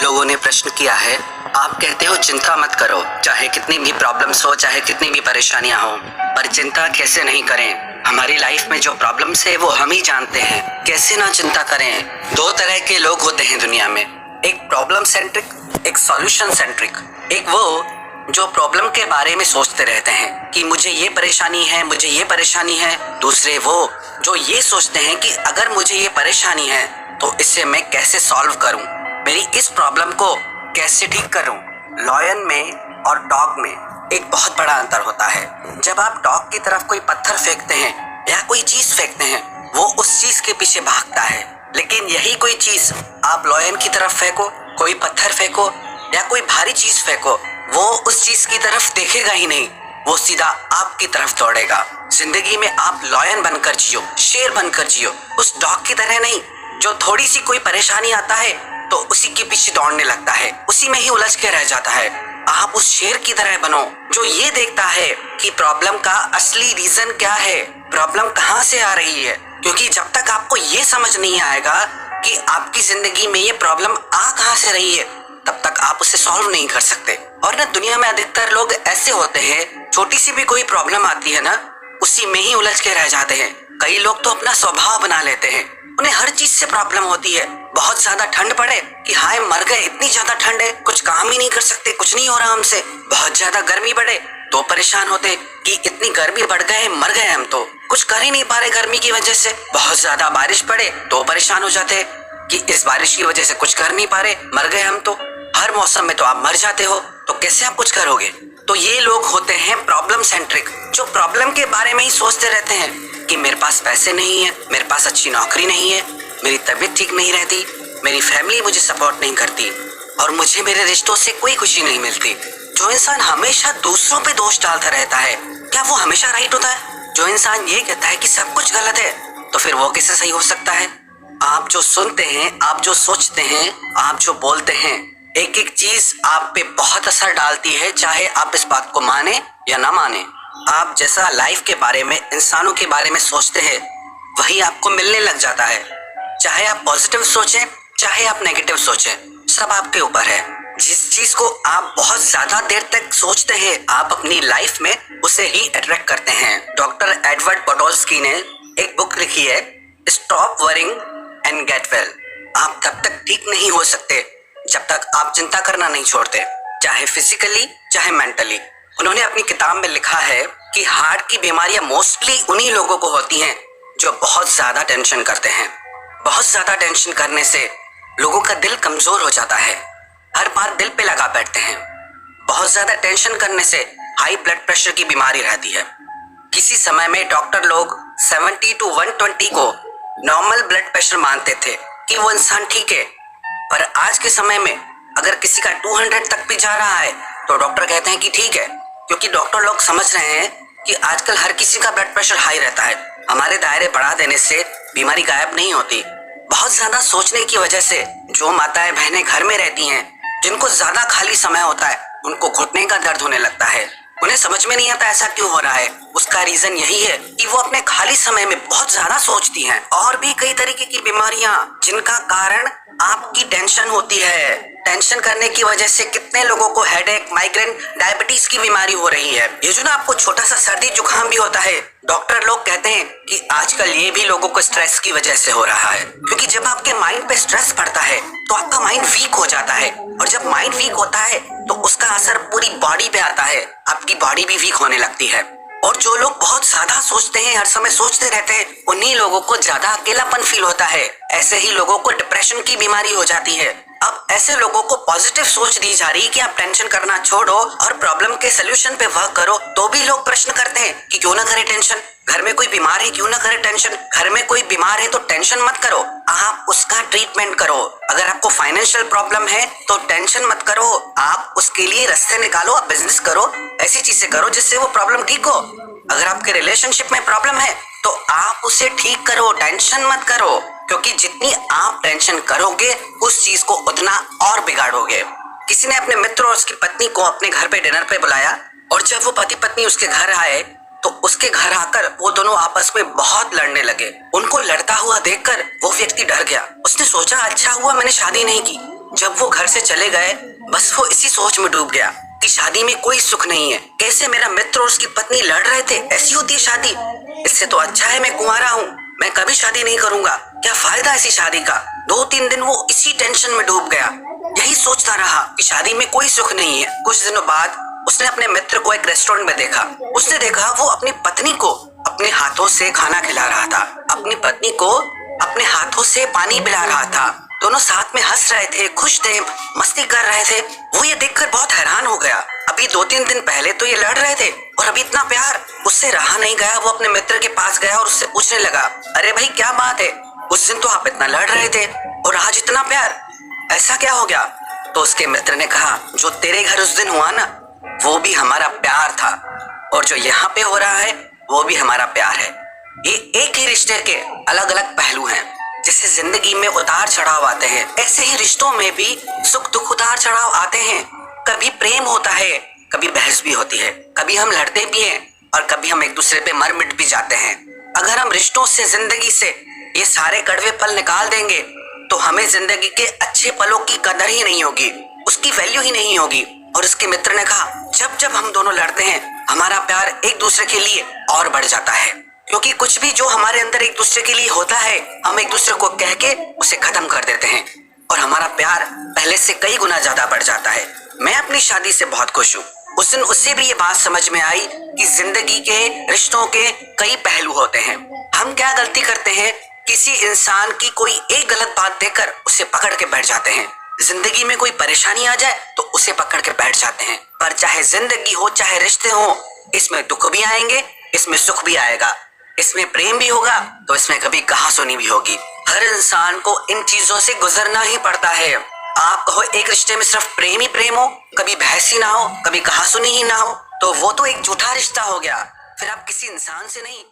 कुछ लोगों ने प्रश्न किया है, आप कहते हो चिंता मत करो, चाहे कितनी भी प्रॉब्लम्स हो, चाहे कितनी भी परेशानियां हो, पर चिंता कैसे नहीं करें। हमारी लाइफ में जो प्रॉब्लम्स है वो हम ही जानते हैं, कैसे ना चिंता करें। दो तरह के लोग होते हैं दुनिया में, एक प्रॉब्लम सेंट्रिक, एक सॉल्यूशन सेंट्रिक। एक वो जो प्रॉब्लम के बारे में सोचते रहते हैं कि मुझे ये परेशानी है, मुझे ये परेशानी है। दूसरे वो जो ये सोचते हैं कि अगर मुझे ये परेशानी है तो इसे मैं कैसे सॉल्व करूं, मेरी इस प्रॉब्लम को कैसे ठीक करूं। लॉयन में और डॉग में एक बहुत बड़ा अंतर होता है। जब आप डॉग की तरफ कोई पत्थर फेंकते हैं या कोई चीज फेंकते हैं, वो उस चीज के पीछे भागता है। लेकिन यही कोई चीज आप लॉयन की तरफ फेंको, कोई पत्थर फेंको या कोई भारी चीज फेंको, वो उस चीज की तरफ देखेगा ही नहीं, वो सीधा आपकी तरफ दौड़ेगा। जिंदगी में आप लॉयन बनकर जियो, शेर बनकर जियो, उस डॉग की तरह नहीं जो थोड़ी सी कोई परेशानी आता है तो उसी के पीछे दौड़ने लगता है, उसी में ही उलझ के रह जाता है। आप उस शेर की तरह बनो जो ये देखता है कि प्रॉब्लम का असली रीजन क्या है, प्रॉब्लम कहाँ से आ रही है। क्योंकि जब तक आपको ये समझ नहीं आएगा कि आपकी जिंदगी में ये प्रॉब्लम आ कहाँ से रही है, तब तक आप उसे सॉल्व नहीं कर सकते। और ना दुनिया में अधिकतर लोग ऐसे होते हैं, छोटी सी भी कोई प्रॉब्लम आती है ना, उसी में ही उलझ के रह जाते हैं। कई लोग तो अपना स्वभाव बना लेते हैं, उन्हें हर चीज से प्रॉब्लम होती है। बहुत ज्यादा ठंड पड़े कि हाय मर गए, इतनी ज्यादा ठंड है, कुछ काम ही नहीं कर सकते, कुछ नहीं हो रहा हमसे। बहुत ज्यादा गर्मी बढ़े तो परेशान होते कि इतनी गर्मी बढ़ गए, मर गए हम तो, कुछ कर ही नहीं पा रहे गर्मी की वजह से। बहुत ज्यादा बारिश पड़े तो परेशान हो जाते कि इस बारिश की वजह से कुछ कर नहीं पा रहे, मर गए हम तो। हर मौसम में तो आप मर जाते हो, तो कैसे आप कुछ करोगे। तो ये लोग होते हैं प्रॉब्लम सेंट्रिक, जो प्रॉब्लम के बारे में ही सोचते रहते हैं कि मेरे पास पैसे नहीं है, मेरे पास अच्छी नौकरी नहीं है, मेरी तबीयत ठीक नहीं रहती, मेरी फैमिली मुझे सपोर्ट नहीं करती और मुझे मेरे रिश्तों से कोई खुशी नहीं मिलती। जो इंसान हमेशा दूसरों पे दोष डालता रहता है, क्या वो हमेशा राइट होता है। जो इंसान ये कहता है कि सब कुछ गलत है, तो फिर वो कैसे सही हो सकता है। आप जो सुनते हैं, आप जो सोचते हैं, आप जो बोलते हैं, एक एक चीज आप पे बहुत असर डालती है, चाहे आप इस बात को माने या ना माने। आप जैसा लाइफ के बारे में, इंसानों के बारे में सोचते हैं, वही आपको मिलने लग जाता है। चाहे आप पॉजिटिव सोचें, चाहे आप नेगेटिव सोचें, सब आपके ऊपर है। जिस चीज को आप बहुत ज्यादा देर तक सोचते हैं, आप अपनी लाइफ में उसे ही अट्रैक्ट करते हैं। डॉक्टर एडवर्ड पोडोल्स्की ने एक बुक लिखी है, stop worrying and get well. आप तब तक ठीक नहीं हो सकते जब तक आप चिंता करना नहीं छोड़ते, चाहे फिजिकली चाहे मेंटली। उन्होंने अपनी किताब में लिखा है कि हार्ट की बीमारियां मोस्टली उन्हीं लोगों को होती हैं जो बहुत ज्यादा टेंशन करते हैं। बहुत ज्यादा टेंशन करने से लोगों का दिल कमजोर हो जाता है, हर बार दिल पे लगा बैठते हैं। बहुत ज्यादा टेंशन करने से हाई ब्लड प्रेशर की बीमारी रहती है। किसी समय में डॉक्टर लोग 70 to 120 को नॉर्मल ब्लड प्रेशर मानते थे कि वो इंसान ठीक है, पर आज के समय में अगर किसी का 200 तक भी जा रहा है तो डॉक्टर कहते हैं कि ठीक है, क्योंकि डॉक्टर लोग समझ रहे हैं कि आजकल हर किसी का ब्लड प्रेशर हाई रहता है। हमारे दायरे बढ़ा देने से बीमारी गायब नहीं होती। बहुत ज्यादा सोचने की वजह से जो माताएं बहनें घर में रहती हैं, जिनको ज्यादा खाली समय होता है, उनको घुटने का दर्द होने लगता है। उन्हें समझ में नहीं आता ऐसा क्यों हो रहा है। उसका रीजन यही है कि वो अपने खाली समय में बहुत ज्यादा सोचती हैं। और भी कई तरीके की बीमारियां जिनका कारण आपकी टेंशन होती है। टेंशन करने की वजह से कितने लोगों को हेडेक, माइग्रेन, डायबिटीज की बीमारी हो रही है। ये जो ना आपको छोटा सा सर्दी जुकाम भी होता है, डॉक्टर लोग कहते हैं कि आजकल ये भी लोगों को स्ट्रेस की वजह से हो रहा है। क्योंकि जब आपके माइंड पे स्ट्रेस पड़ता है तो आपका माइंड वीक हो जाता है, और जब माइंड वीक होता है तो उसका असर पूरी बॉडी पे आता है, आपकी बॉडी भी वीक होने लगती है। और जो लोग बहुत ज्यादा सोचते हैं, हर समय सोचते रहते हैं, उन्हीं लोगों को ज्यादा अकेलापन फील होता है। ऐसे ही लोगों को डिप्रेशन की बीमारी हो जाती है। अब ऐसे लोगों को पॉजिटिव सोच दी जा रही है कि आप टेंशन करना छोड़ो और प्रॉब्लम के सोल्यूशन पे वर्क करो, तो भी लोग प्रश्न करते हैं कि क्यों ना करें टेंशन। घर में कोई बीमार है, क्यों ना करें टेंशन। घर में कोई बीमार है तो टेंशन मत करो, आप उसका ट्रीटमेंट करो। अगर आपको फाइनेंशियल प्रॉब्लम है तो टेंशन मत करो, आप उसके लिए रास्ते निकालो, आप बिजनेस करो, ऐसी चीजें करो जिससे वो प्रॉब्लम ठीक हो। अगर आपके रिलेशनशिप में प्रॉब्लम है तो आप उसे ठीक करो, टेंशन मत करो। क्योंकि जितनी आप टेंशन करोगे उस चीज को उतना और बिगाड़ोगे। किसी ने अपने मित्र और उसकी पत्नी को अपने घर पे डिनर पे बुलाया, और जब वो पति पत्नी उसके घर आए तो उसके घर आकर वो दोनों आपस में बहुत लड़ने लगे। उनको लड़ता हुआ देखकर वो व्यक्ति डर गया। उसने सोचा अच्छा हुआ मैंने शादी नहीं की, जब वो घर से चले गए, बस वो इसी सोच में डूब गया कि शादी में कोई सुख नहीं है। कैसे मेरा मित्र और उसकी पत्नी लड़ रहे थे, ऐसी होती है शादी। इससे तो अच्छा है मैं कुंवारा हूँ, मैं कभी शादी नहीं करूंगा, क्या फायदा ऐसी शादी का। 2-3 दिन वो इसी टेंशन में डूब गया, यही सोचता रहा कि शादी में कोई सुख नहीं है। कुछ दिनों बाद उसने अपने मित्र को एक रेस्टोरेंट में देखा। उसने देखा वो अपनी पत्नी को अपने हाथों से खाना खिला रहा था, अपनी पत्नी को अपने हाथों से पानी पिला रहा था। दोनों साथ में हंस रहे थे, खुश थे, मस्ती कर रहे थे। वो ये देखकर बहुत हैरान हो गया। अभी 2-3 दिन पहले तो ये लड़ रहे थे और अभी इतना प्यार। उससे रहा नहीं गया, वो अपने मित्र के पास गया और उससे पूछने लगा, अरे भाई क्या बात है, उस दिन तो आप इतना लड़ रहे थे और आज इतना प्यार, ऐसा क्या हो गया। तो उसके मित्र ने कहा, जो तेरे घर उस दिन हुआ ना, वो भी हमारा प्यार था, और जो यहाँ पे हो रहा है वो भी हमारा प्यार है। ये एक ही रिश्ते के अलग अलग पहलू हैं। जैसे जिंदगी में उतार चढ़ाव आते हैं, ऐसे ही रिश्तों में भी सुख दुख उतार चढ़ाव आते हैं। कभी प्रेम होता है, कभी बहस भी होती है, कभी हम लड़ते भी हैं और कभी हम एक दूसरे पे मर मिट भी जाते हैं। अगर हम रिश्तों से, जिंदगी से ये सारे कड़वे पल निकाल देंगे तो हमें जिंदगी के अच्छे पलों की कदर ही नहीं होगी, उसकी वैल्यू ही नहीं होगी। और उसके मित्र ने कहा, जब जब हम दोनों लड़ते हैं हमारा प्यार एक दूसरे के लिए और बढ़ जाता है, क्योंकि कुछ भी जो हमारे अंदर एक दूसरे के लिए होता है हम एक दूसरे को कह के उसे खत्म कर देते हैं और हमारा प्यार पहले से कई गुना ज्यादा बढ़ जाता है। मैं अपनी शादी से बहुत खुश हूँ। उस दिन उससे भी ये बात समझ में आई कि जिंदगी के रिश्तों के कई पहलू होते हैं। हम क्या गलती करते हैं, किसी इंसान की कोई एक गलत बात देकर उसे पकड़ के बैठ जाते हैं। जिंदगी में कोई परेशानी आ जाए तो उसे पकड़ के बैठ जाते हैं। पर चाहे जिंदगी हो, चाहे रिश्ते हो, इसमें दुख भी आएंगे, इसमें सुख भी आएगा, इसमें प्रेम भी होगा तो इसमें कभी कहासुनी भी होगी। हर इंसान को इन चीजों से गुजरना ही पड़ता है। आप कहो एक रिश्ते में सिर्फ प्रेम ही प्रेम हो, कभी बहस ही ना हो, कभी कहासुनी ही ना हो, तो वो तो एक झूठा रिश्ता हो गया। फिर आप किसी इंसान से नहीं